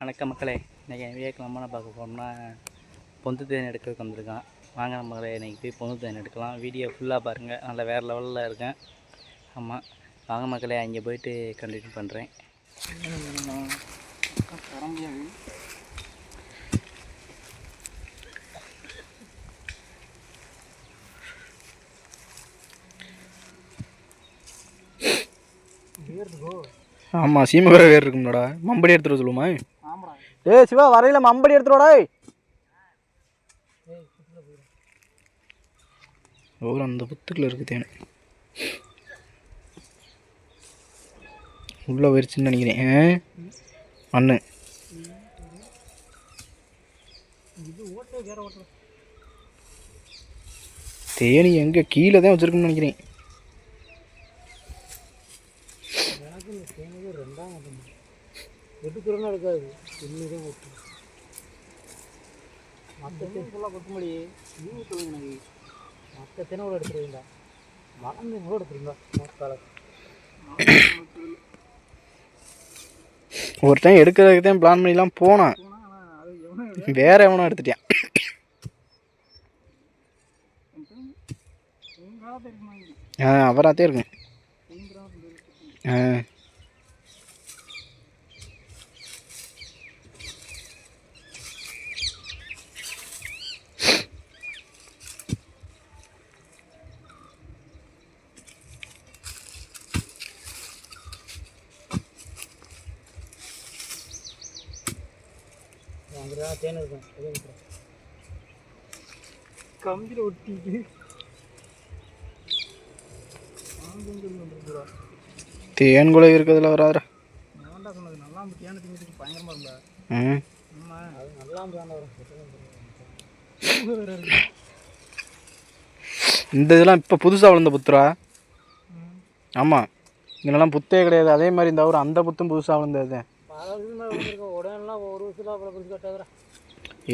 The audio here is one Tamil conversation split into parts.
வணக்கம் மக்களே. இன்றைக்கி வீடியோக்கு நம்ம என்ன பார்க்க போகிறோம்னா பொந்து தேன் எடுக்கிறதுக்கு வந்திருக்கான். வாங்க நம்மளே இன்றைக்கி போய் பொந்து தேன் எடுக்கலாம். வீடியோ ஃபுல்லாக பாருங்கள், நல்லா வேறு லெவலில் இருக்கேன். ஆமாம், வாங்க மக்களே, அங்கே போயிட்டு கண்டினியூ பண்ணுறேன். ஆமாம், சீமகர வேர் இருக்கும்டா. மம்படி எடுத்துகிட்டு சொல்லுமா? சிவா வரையில மம்படி எடுத்துடா. ஒரு அந்த புத்துக்குள்ள இருக்கு தேன் உள்ள போயிருச்சுன்னு நினைக்கிறேன். மண்ணு தேனி எங்க கீழே தான் வச்சிருக்குன்னு நினைக்கிறேன். இருக்காது மற்ற தேன் ஃபுல்லாக கொட்டுமடி நீங்கள் சொல்லுங்க. எனக்கு மற்ற தேனோட எடுத்துருவீங்களா? மறந்து கூட எடுத்துருங்களா? ஒரு டைம் எடுக்கிறதுக்கு தான் பிளான் பண்ணிலாம் போனான், வேற எவனோ எடுத்துட்டான். அவராத்தே இருக்கும். தேன் இருக்கும் கம்பியில் ஒட்டிட்டு தேன் கூட இருக்கிறதுல வராதுரா. நல்லா சொன்னது, நல்லா தேனை திங்கிறதுக்கு பயங்கரமாக இருந்தா. அது நல்லா வரும். இந்த இதெல்லாம் இப்போ புதுசாக வளர்ந்த புத்துரா. ஆமாம், இங்கெல்லாம் புத்தே கிடையாது. அதே மாதிரி இந்த ஒரு அந்த புத்தும் புதுசாக வளர்ந்தது.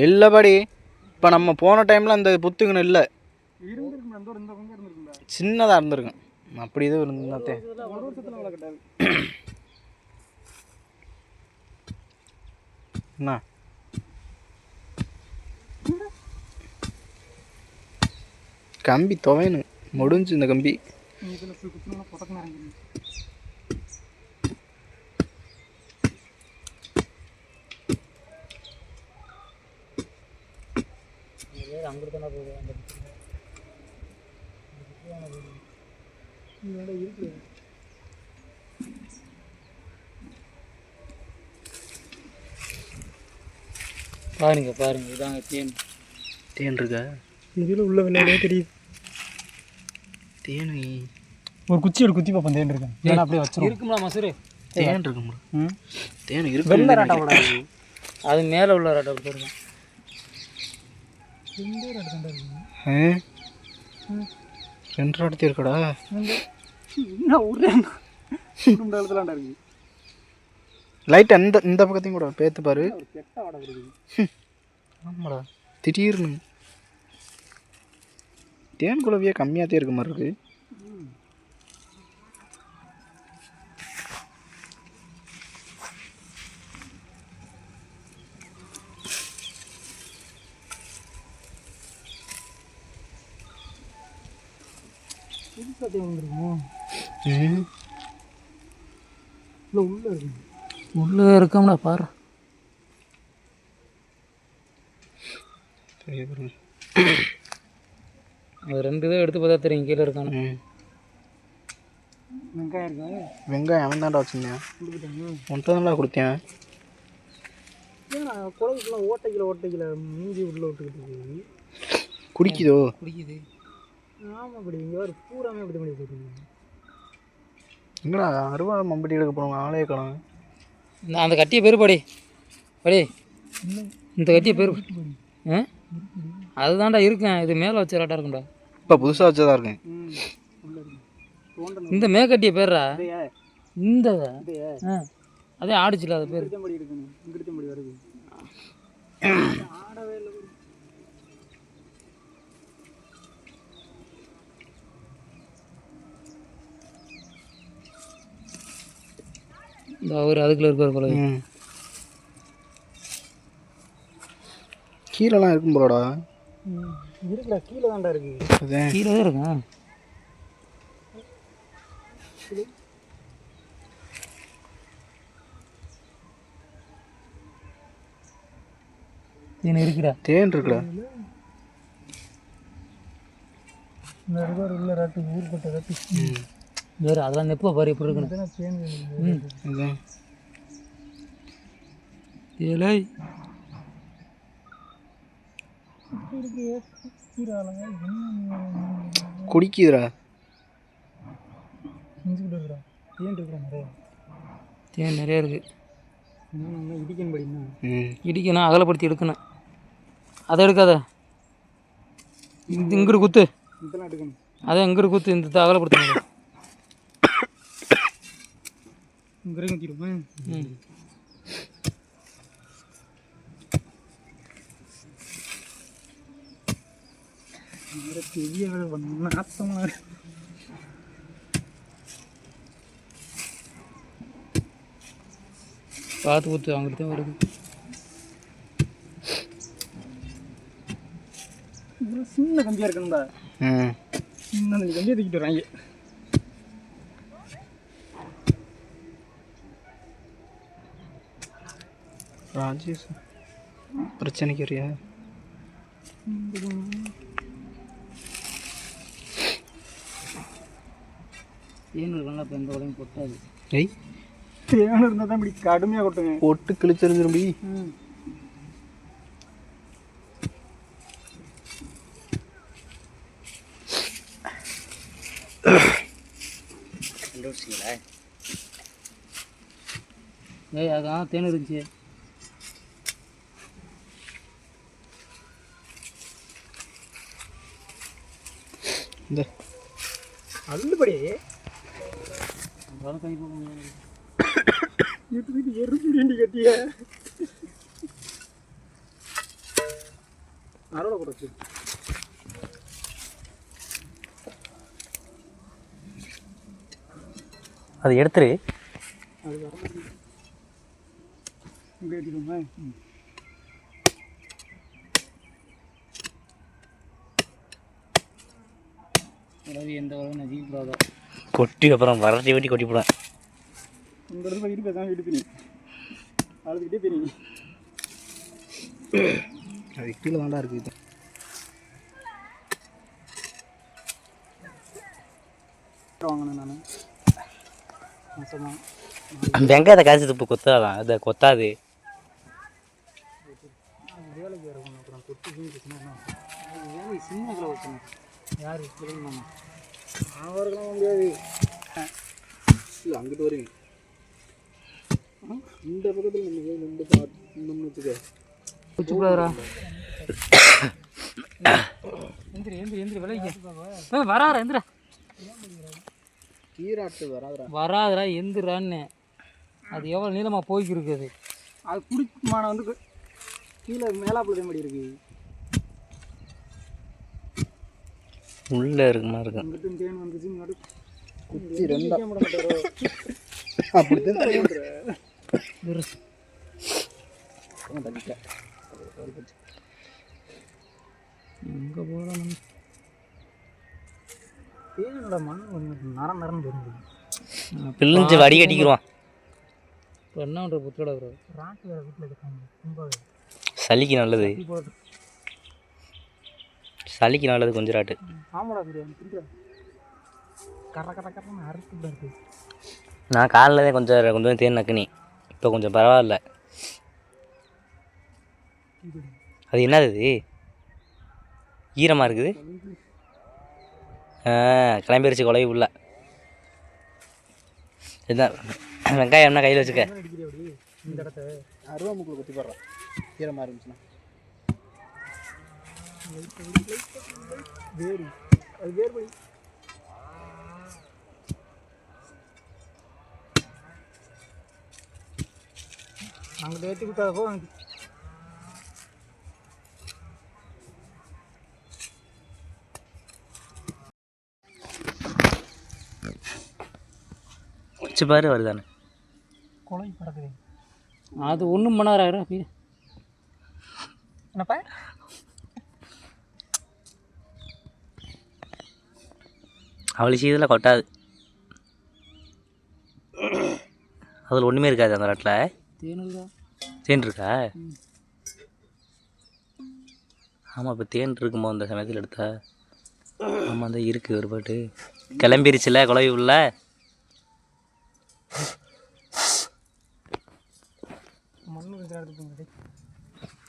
இல்லபடி இப்போ நம்ம போன டைமில் அந்த புத்துங்கன்னு இல்லை, சின்னதாக இருந்திருக்கும். அப்படி இது இருந்தாத்தே என்ன கம்பி துவையணும் முடிஞ்சு. இந்த கம்பி அங்கிட்டு தானே போகுது. அந்த இருக்கு பாருங்க பாருங்க, இதாங்க தேன். தேன் இருக்கா இதில்? உள்ள விளையாடவே தெரியுது. தேன் ஒரு குச்சியோட குத்தி பார்ப்போம். தேன் இருக்கா? தேன் அப்படியே வச்சிரும். இருக்குங்களா மசூரு? தேன் இருக்குங்களா? தேன் இருக்கு. வெள்ளை ராட்டா கூட அது மேலே உள்ள ராட்டா அப்படி இருக்கும். ரெண்டு ராட்டத்தையும் இருக்கடா. லைட் அந்த இந்த பக்கத்தையும் கூட பேத்து பாரு. ஆமாடா, திடீர்னு தேன் குழவியே கம்மியாகத்தே இருக்க மாதிரி இருக்கு. உள்ள இருக்கோம்னா பாரு. அது ரெண்டு இதை எடுத்து பார்த்தா தெரியும் கீழே இருக்கானு. வெங்காயம் இருக்கா? வெங்காயம் அவன் தான்டா வச்சுருந்தேன். ஒன்றை தான்டா கொடுத்தேன். குழம்புக்குலாம் ஓட்டைக்கில் மீதி உள்ள விட்டுக்கிட்டு குடிக்குதோ? குடிக்குது. ஆமாம், அப்படி இங்கே ஒரு பூராமே அப்படி பண்ணி போட்டுருங்க. எங்கடா அருவா மம்பட்டி எடுக்க போகிறோம், ஆளே காணும். அந்த கட்டிய பேர் படி படி, இந்த கட்டிய பேர் அதுதான்டா இருக்கேன். இது மேலே வச்ச ராட்டா இருக்கும்டா. இப்போ புதுசாக வச்சதா இருக்கேன். இந்த மேற்கட்டிய பேர்ரா இந்த அதே ஆடிச்சுல அது பேர். இந்த அவர் அதுக்குள்ள இருப்பார் போல. கீழெல்லாம் இருக்கும் போலடா. இருக்குடா, கீழே தான்டா இருக்கு. கீழே தான் இருக்கா? தேன் இருக்குடா, தேன் இருக்குடா. இந்த ரிவர் உள்ள ராட்டு ஊர்பட்ட ராட்டு வேறு அதெல்லாம் நெப்ப பாரு எப்படி இருக்குன்னு. தேன் ஏழை குடிக்குதுடா. தேன் இருக்குடா, நிறைய தேன் நிறைய இருக்கு. இடிக்கணும் படினா இடிக்கணும், அகலப்படுத்தி எடுக்கணும். அதை எடுக்காத, இங்கிட்டு குத்து. இதெல்லாம் எடுக்கணும், அதை இங்கிட்டு குத்து. இந்த அகலப்படுத்தணும். இங்கே குத்திடுவேன். பெரிய வேலை பண்ண நாசமாக இருக்கு. பார்த்து ஊற்று, அவங்களுக்கு தான் வருது. சின்ன கம்பியாக இருக்கணும்டா. சின்ன கம்பியை தூக்கிட்டு வராங்க. ராஜேஷ் பிரச்சனைக்கு வரியா? தேன் இருக்கலாம், இப்போ எந்த உடம்பு கொட்டாது. ஏய், தேன் இருந்தால் தான் இப்படி கடுமையாக கொட்டுங்க. பொட்டு கிழிச்சிருந்துரும்பி. கண்டுபிடிச்சிங்களா? ஏய், அதான் தேன் இருந்துச்சு. இந்த அல்லுபடி கை எருப்புடி கட்டிய அரோட கொடுத்து அதை எடுத்துரு. அது வர எந்த வரும் நஜீக்கூடாதோ கொட்டி அப்புறம் வரட்டி வெட்டி கொட்டி போடுவேன். உங்கள் இடத்துல வீடு பேசாமல் வீடு பிரி அழுதுகிட்டே பிரிங்க. அது கீழே தாண்டா இருக்குது. வாங்கினேன் நான் வெங்காயத்தை காய்ச்சி துப்பு கொத்தாதான், அதை கொத்தாது. வேலைக்கு இறக்கணும், அப்புறம் கொட்டி வேலை சின்னத்தில் வச்சணும். யார் மாமா அவருக்கெல்லாம் முடியாது. இல்லை அங்கிட்டு வருங்க, இந்த பக்கத்தில் நம்ம ரெண்டு பார்த்து வச்சுக்க வச்சுக்கூடாதுரா. எந்திரி எந்திரி எந்திரி விலைக்கு வராதா? எந்திரா கீராட்டு வராதுரா எந்திரான்னு. அது எவ்வளோ நீளமாக போய்க்கு இருக்குது. அது குடிமான வந்து கீழே மேலாப்புல மாதிரி இருக்கு. உள்ளே இருக்குமா இருக்கு. தேன் வந்துச்சு எங்கே போகலாம்? தேனோட மண் நரம் நரம் தெரிஞ்சு பிள்ளைஞ்சு வடி கட்டிக்கிடுவான். இப்போ என்ன பண்ணுற புத்தோட ராட்டு வேறு வீட்டில் இருக்காங்க. ரொம்ப சளிக்கு நல்லது, சளிக்கு நல்லது கொஞ்சம் ராட்டு. ஆமாடா கர கர கரன்னு அறுத்து இருக்கு. நான் காலையில் தான் கொஞ்சம் கொஞ்சம் தேன் நக்குனி, இப்போ கொஞ்சம் பரவாயில்ல. அது என்னது இது ஈரமாக இருக்குது? கிளம்பிருச்சு குழம்பு உள்ள. இதுதான் வெங்காயம் என்ன கையில் வச்சுக்க. இந்த இடத்த அருவாமுக்குள்ள கொத்தி போடுறேன் ஈரமாக இருந்துச்சுன்னா. வேறு அது வேறு அங்கே ஏற்றி கொடுத்தா போ. வச்சு பாரு வருதானே கொலை பறக்குது. அது ஒன்றும் பண்ணாராயிரம் என்னப்பா அவ்வளோ சீதில் கொட்டாது. அதில் ஒன்றுமே இருக்காது அந்த ராட்டில். தேன் இருக்கா? ஆமாம், இப்போ தேன் இருக்குமோ அந்த சமயத்தில் எடுத்தா? ஆமாம், தான் இருக்குது ஒரு பாட்டு. கிளம்பிருச்சுல குழவி உள்ள.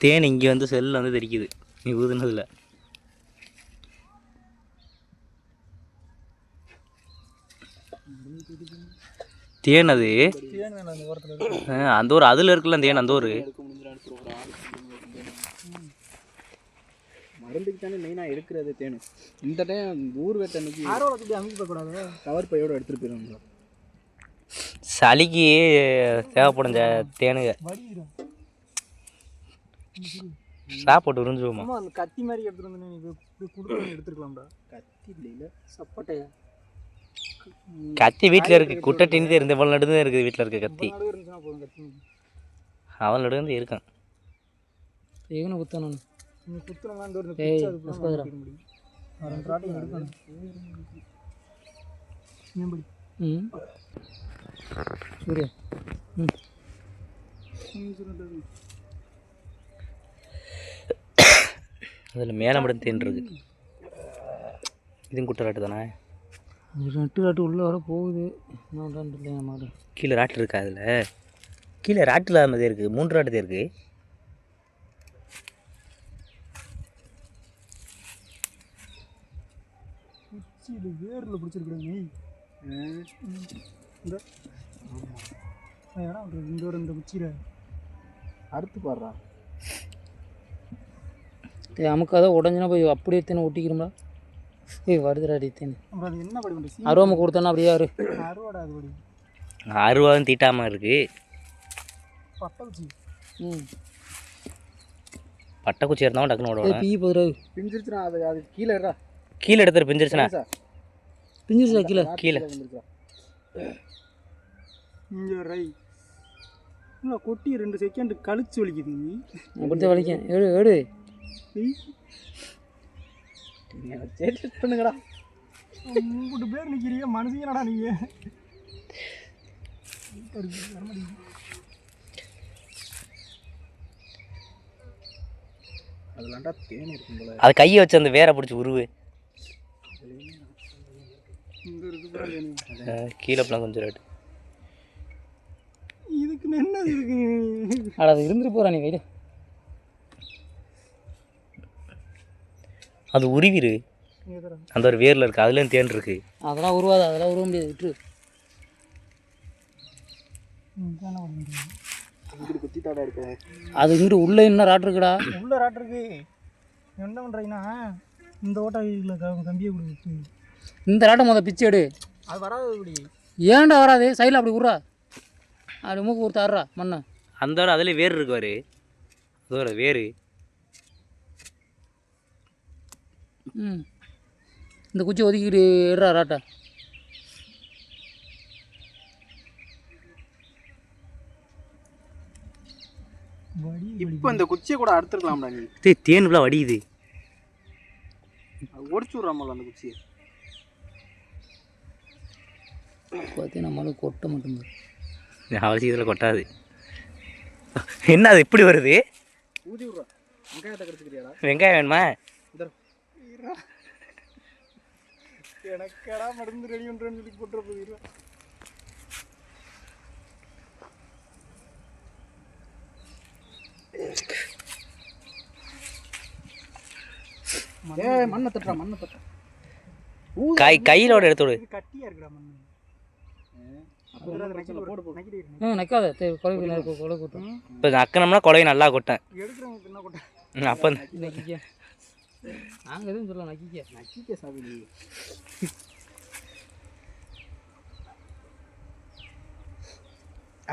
தேன் இங்கே வந்து செல்லில் வந்து தெரிக்குது நீ ஊதுனதில். தேன் அது அந்த ஒரு அதில் இருக்குல்ல தேன். அந்த ஒரு மருந்துக்கு தானே மெயினாக எடுக்கிறது தேன். இந்த டைம் ஊர் வெட்ட அன்னைக்கு அமைக்கப்படக்கூடாது. கவர் பையோடு எடுத்துகிட்டு போயிடுவாங்க. சளிக்கு தேவைப்படும் தேனுங்க. சாப்பிட்டு உறிஞ்சுவோமா? அந்த கத்தி மாதிரி எடுத்துகிட்டு வந்து எடுத்துருக்கலாம்டா. கத்தி இல்லை, சப்போட்டையா? கத்தி வீட்டில் இருக்குது. குட்டை இருந்த இவ்வளோ நடுதான் இருக்குது வீட்டில் இருக்க கத்தி. அவள் நடுந்து இருக்கான். எவனை குத்தணும்? அதில் மேலே மட்டும் தேன் இருக்கு. இதுவும் குட்டை ராட்டு தானே? ரெட்டு ராட்டு உள்ளே வர போகுது. கீழே ராட்டு இருக்கா? அதில் கீழே ராட்டு இல்லாத மாதிரி இருக்குது. 3 ராட்டு தான் இருக்குது. இது வேரில் பிடிச்சிருக்கூடாது. இந்த ஒரு இந்த குச்சியில் அறுத்து பாடுறா. அமுக்காதான் உடஞ்சினா போய் அப்படியே தேனை ஒட்டிக்கிறோம்டா. வருதுடாடி தேன். அது என்ன படி பண்ணுறது? அருவாமை கொடுத்தோன்னா அப்படியே அருவாடா. அது படி அருவாவும் தீட்டாமல் இருக்குது. பட்டக்குச்சி. பட்டக்குச்சி இருந்தாலும் டக்குன்னு ஓட பீ போதுரா. பிஞ்சிருச்சுனா அது கீழே இடா. கீழே எடுத்துரு. பிஞ்சிருச்சுனா பிஞ்சிருச்சா? கீழே கீழே இங்கே ரை கொட்டி 2 செகண்ட் கழிச்சு வலிக்குது. அப்படித்தான் வலிக்கும். எடு எடு பண்ணுங்கடா. 3 பேர் நிற்கிறீங்க. மனுஷங்கடா நீங்கள். அதெல்லாம்டா தேன் இருக்கும் போல. அது கையை வச்சு அந்த வேரை பிடிச்சி உருவு. கீழே போலாம் கொஞ்சம் ரேட்டு. இதுக்கு என்ன இருக்கு? அது இருந்துட்டு போகிறா நீ கையில். அது உருவிரு. அந்த ஒரு வேரில் இருக்குது. அதுலேயும் தேன் இருக்குது. அதெல்லாம் உருவாது. அதெல்லாம் உருவ முடியாது. விட்டுரு. குத்தித்தாடா இருக்கு. அது இங்கிட்டு உள்ளே இன்னும் ராட்டு இருக்குடா. உள்ள ராட்டு இருக்கு. என்ன பண்ணுறீங்கன்னா இந்த ஓட்டையில் கம்பியை கொடுத்து இந்த ராட்டை மொதல் பிச்சு எடு. அது வராது. இப்படி ஏன்டா வராது? சைடில் அப்படி விட்றா. அப்படி மூக்கு கொடுத்து ஆடுறா மண்ணை. அந்த அதில் வேர் இருக்குவார். அதோட வேர். இந்த குச்சி ஒதுக்கிட்டு எடுறா ராட்டை. இப்போ இந்த குச்சியை கூட அறுத்துருக்கலாம்டா நீ. தேன் இவ்வளோ வடியுது. ஒடிச்சு விட்றாமல அந்த குச்சியை. பார்த்தீங்கன்னா நம்மளால கொட்ட மட்டும். அவசியம் இதில் கொட்டாது. என்ன அது இப்படி வருது? ஊதி விட்றா. வெங்காயத்தை கடிச்சுக்கிறியாடா? வெங்காயம் வேணுமா? எனக்கடா மருந்து ரெடி பண்ணுறேன்னு சொல்லி போட்டுற போயிடுறா. மண்ணை தட்டுறா. மண்ணை தட்டுறா. கையிலோட எடுத்து விடு. கட்டியா இருக்குடா மண்ணு. நக்காத கொலை கொட்டும். இப்போ நக்கணும்னா கொலையை நல்லா கொட்டேன். எடுக்கிறவங்க என்ன கொட்டேன்? அப்போ நக்கிக்க. நாங்கள் எதுவும் சொல்லலாம். நக்கிக்க சாப்பிடு.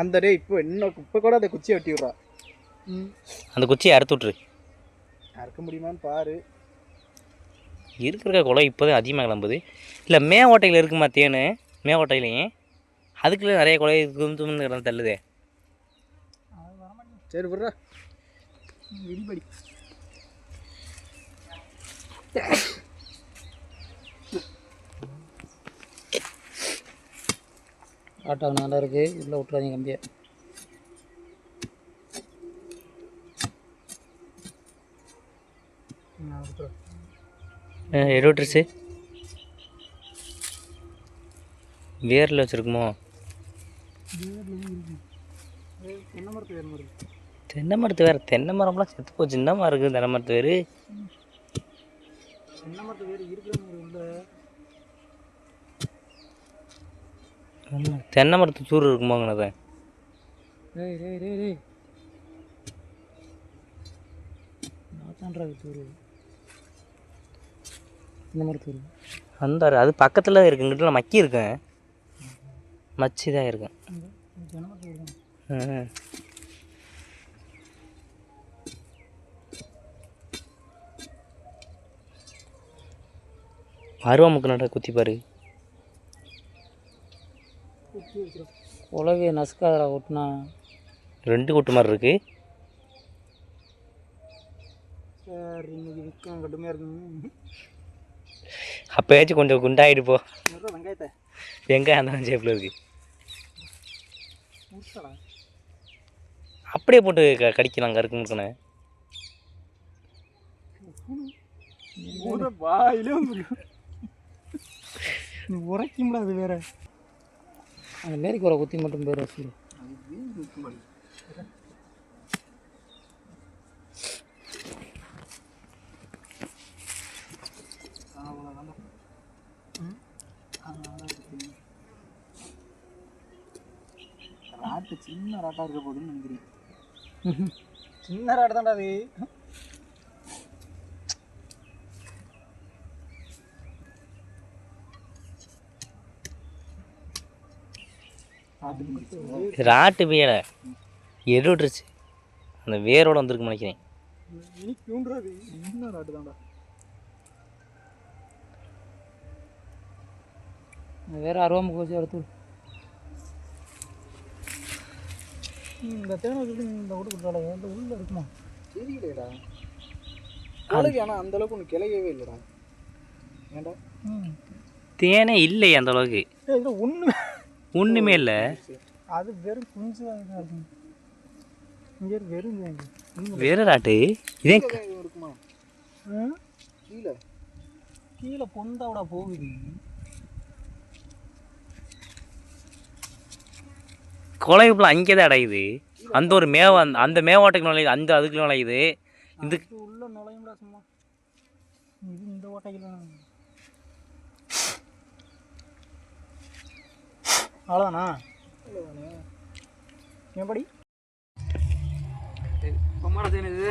அந்த டே இப்போ கூட அந்த குச்சியை வெட்டி விட்றா. அந்த குச்சியை அறுத்து விட்ரு. அறுக்க முடியுமான்னு பாரு. இருக்கிற கொலை இப்போதான் அதிகமாக கிளம்புது. இல்லை மே ஓட்டையில் இருக்குமா தேன்? மே ஓட்டையிலையும் அதுக்குள்ளே நிறைய கொலை தும்னு தள்ளுதே. சரி விட்றா. விடிபடி ஆட்டோ நல்லா இருக்குது, உள்ளே விட்டுறாதீங்க கம்பியை. எரோட்ரிச்சு வேரில் வச்சுருக்குமோ? தென்னை மரத்து வேறு. தென்னை மரம்லாம் செத்து போச்சு. என்னமா இருக்குது தென்னை மரத்து வேறு? தென்னை மரத்து சூறு இருக்குமோங்கண்ணதை. டேய் டேய் டேய் டேய் நாத்தான்றாது தூரு. இந்த மாதிரி தூரு அந்த அது பக்கத்தில் இருக்குங்கிட்ட நான் மக்கி இருக்கேன். மச்சி தான் இருக்கேன். அருவாமுக்கு நட குத்தி பாரு. உலகை நசுக்காதரா ஓட்டுனா. 2 கொட்டு மாதிரி இருக்கு. சார் இன்னைக்கு விற்கும் கடுமையாக இருக்குங்க. அப்போயாச்சும் கொஞ்சம் குண்டாயிட்டு போ. வெங்காயத்தை வெங்காயம் அந்த ஷேப்பில் இருக்கு. அப்படியே போட்டு கடிக்கலாம் கருக்கு முக்கணே. வாயிலே உரைக்கும்ல அது வேற. அந்த மேரிக்கு ஒரு குத்தி மட்டும் பேர் வச்சு. ராட்டு சின்ன ராட்டாக இருக்க போதுன்னு நினைக்கிறேன். சின்ன ராட்டு தான்டா அது. ராட்டு பேரை எருட்ருச்சு. அந்த வேரோட வந்துருக்கு நினைக்கிறேன். இனிக்குன்றது சின்ன ராட்டு தான்டா. வேறு அருவாமுக்கு வச்சு எடுத்து இந்த தேனை சொல்லி இந்த வீட்டு கொடுத்தால எந்த உள்ள இருக்குமா தெரியலையடா. கிழக்கு ஆனால் அந்தளவுக்கு ஒன்று கிளையவே இல்லைடா. ஏன்டா தேனே இல்லையே அந்த அளவுக்கு. ஒன்றுமே இல்லை. அது வெறும் குஞ்சு தான் இருக்கும். இங்கே வெறும் வேறு ராட்டு இதே இருக்குமா? கீழே கீழே பொந்தாவிட போகுது. கொலைப்புல அங்கே தான் அடையுது. அந்த ஒரு அந்த மேவாட்டைக்கு நுழையுது. அந்த அதுக்கு நுழையுது. இந்த உள்ள நுழையும்டா சும்மா. இது இந்த ஓட்டைக்கு அவ்வளோதானா? எப்படி பொம்மாடா செய்யணும் இது?